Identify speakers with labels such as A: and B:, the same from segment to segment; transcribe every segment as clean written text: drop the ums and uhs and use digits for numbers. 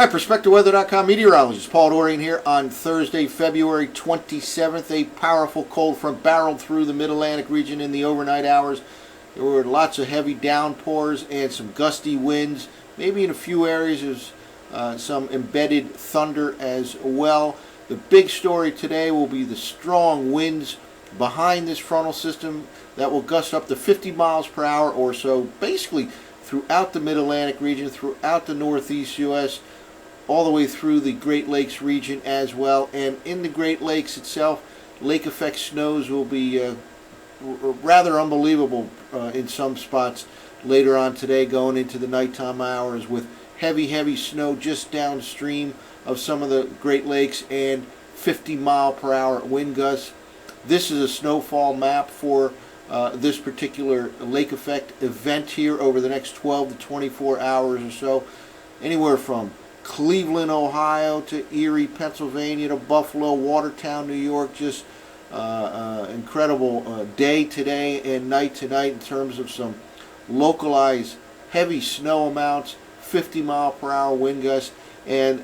A: Hi, PerspectiveWeather.com meteorologist Paul Dorian here on Thursday, February 27th. A powerful cold front barreled through the Mid-Atlantic region in the overnight hours. There were lots of heavy downpours and some gusty winds. Maybe in a few areas there's some embedded thunder as well. The big story today will be the strong winds behind this frontal system that will gust up to 50 miles per hour or so, basically throughout the Mid-Atlantic region, throughout the Northeast U.S., all the way through the Great Lakes region as well. And in the Great Lakes itself, lake effect snows will be rather unbelievable in some spots later on today, going into the nighttime hours, with heavy snow just downstream of some of the Great Lakes and 50 mile per hour wind gusts. This is a snowfall map for this particular lake effect event here over the next 12 to 24 hours or so. Anywhere from Cleveland, Ohio to Erie, Pennsylvania to Buffalo, Watertown, New York. Just incredible day today and night tonight in terms of some localized heavy snow amounts, 50 mile per hour wind gusts, and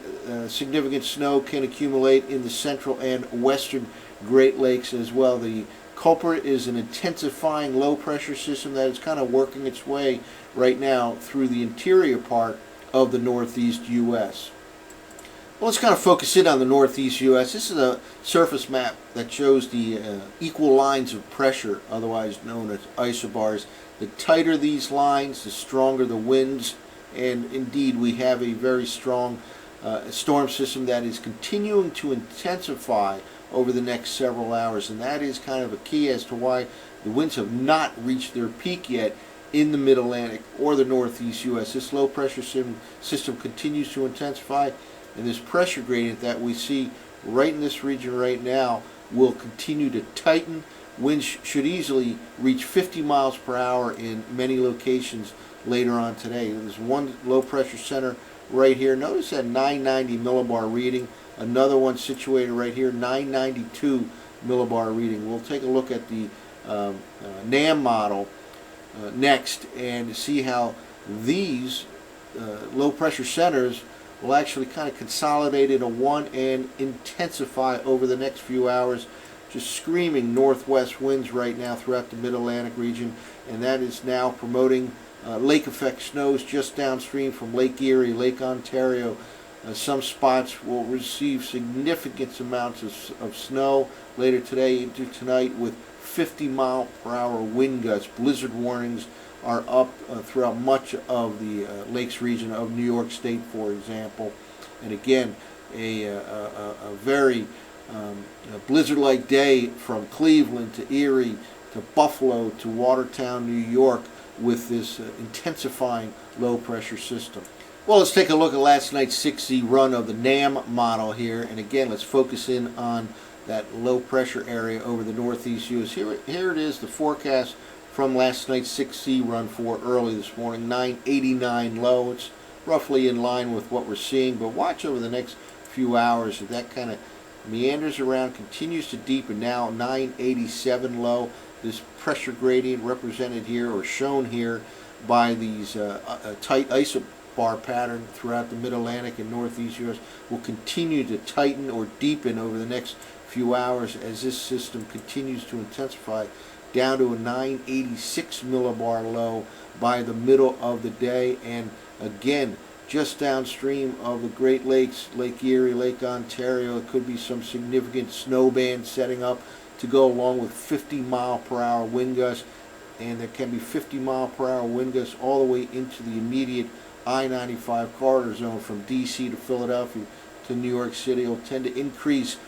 A: significant snow can accumulate in the central and western Great Lakes as well. The culprit is an intensifying low pressure system that is kind of working its way right now through the interior part of the Northeast U.S. Well, let's kind of focus in on the Northeast U.S. This is a surface map that shows the equal lines of pressure, otherwise known as isobars. The tighter these lines, the stronger the winds, and indeed we have a very strong storm system that is continuing to intensify over the next several hours, and that is kind of a key as to why the winds have not reached their peak yet in the Mid-Atlantic or the Northeast U.S. This low pressure system continues to intensify, and this pressure gradient that we see right in this region right now will continue to tighten. Winds should easily reach 50 miles per hour in many locations later on today. There's one low pressure center right here. Notice that 990 millibar reading. Another one situated right here, 992 millibar reading. We'll take a look at the NAM model next and see how these low pressure centers will actually kind of consolidate into one and intensify over the next few hours. Just screaming northwest winds right now throughout the Mid-Atlantic region, and that is now promoting lake effect snows just downstream from Lake Erie, Lake Ontario. Some spots will receive significant amounts of snow later today into tonight, with 50 mile per hour wind gusts. Blizzard warnings are up throughout much of the lakes region of New York State, for example. And again, a very blizzard-like day from Cleveland to Erie to Buffalo to Watertown, New York, with this intensifying low pressure system. Well, let's take a look at last night's 6Z run of the NAM model here, and again, let's focus in on that low pressure area over the Northeast U.S. Here it is, the forecast from last night's 6Z run for early this morning. 989 low. It's roughly in line with what we're seeing, but watch over the next few hours as that kind of meanders around, continues to deepen. Now 987 low. This pressure gradient represented here or shown here by these tight isobar pattern throughout the Mid-Atlantic and Northeast U.S. will continue to tighten or deepen over the next few hours as this system continues to intensify, down to a 986 millibar low by the middle of the day. And again, just downstream of the Great Lakes, Lake Erie, Lake Ontario, it could be some significant snow bands setting up to go along with 50 mile per hour wind gusts, and there can be 50 mile per hour wind gusts all the way into the immediate I-95 corridor zone from D.C. to Philadelphia to New York City. It will tend to increase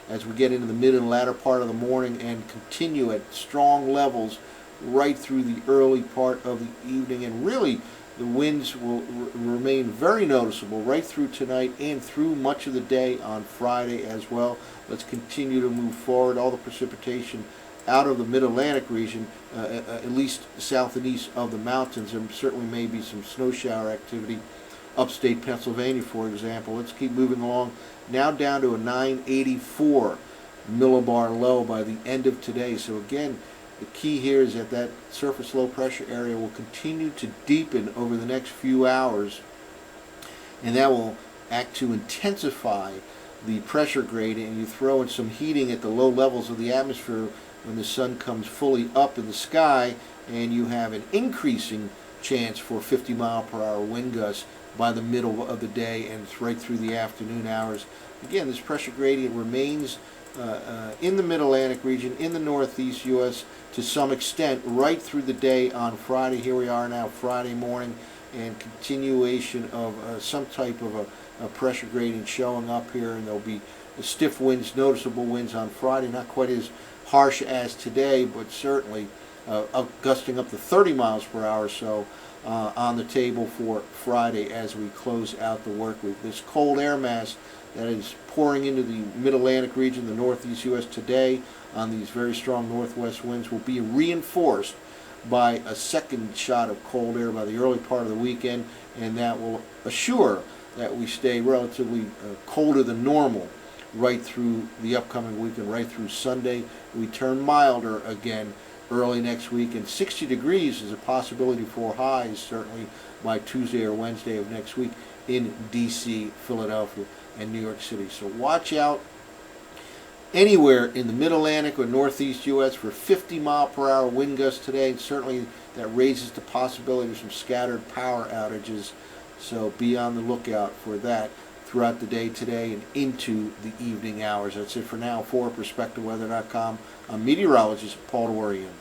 A: as we get into the mid and latter part of the morning and continue at strong levels right through the early part of the evening. And really, the winds will remain very noticeable right through tonight and through much of the day on Friday as well. Let's continue to move forward. All the precipitation out of the Mid-Atlantic region, at least south and east of the mountains. There certainly may be some snow shower activity upstate Pennsylvania, for example. Let's keep moving along. Now down to a 984 millibar low by the end of today. So again, the key here is that that surface low pressure area will continue to deepen over the next few hours, and that will act to intensify the pressure gradient, and you throw in some heating at the low levels of the atmosphere when the sun comes fully up in the sky, and you have an increasing chance for 50-mile-per-hour wind gusts by the middle of the day and right through the afternoon hours. Again, this pressure gradient remains in the Mid-Atlantic region, in the Northeast U.S. to some extent right through the day on Friday. Here we are now, Friday morning, and continuation of some type of a pressure gradient showing up here, and there'll be stiff winds, noticeable winds on Friday, not quite as harsh as today, but certainly gusting up to 30 miles per hour or so on the table for Friday as we close out the work week. This cold air mass that is pouring into the Mid-Atlantic region, the Northeast U.S. today on these very strong northwest winds will be reinforced by a second shot of cold air by the early part of the weekend, and that will assure that we stay relatively colder than normal right through the upcoming weekend, right through Sunday. We turn milder again early next week, and 60 degrees is a possibility for highs certainly by Tuesday or Wednesday of next week in D.C., Philadelphia, and New York City. So watch out anywhere in the Mid-Atlantic or Northeast U.S. for 50-mile-per-hour wind gusts today, and certainly that raises the possibility of some scattered power outages. So be on the lookout for that throughout the day today and into the evening hours. That's it for now. For PerspectiveWeather.com, I'm meteorologist Paul Dorian.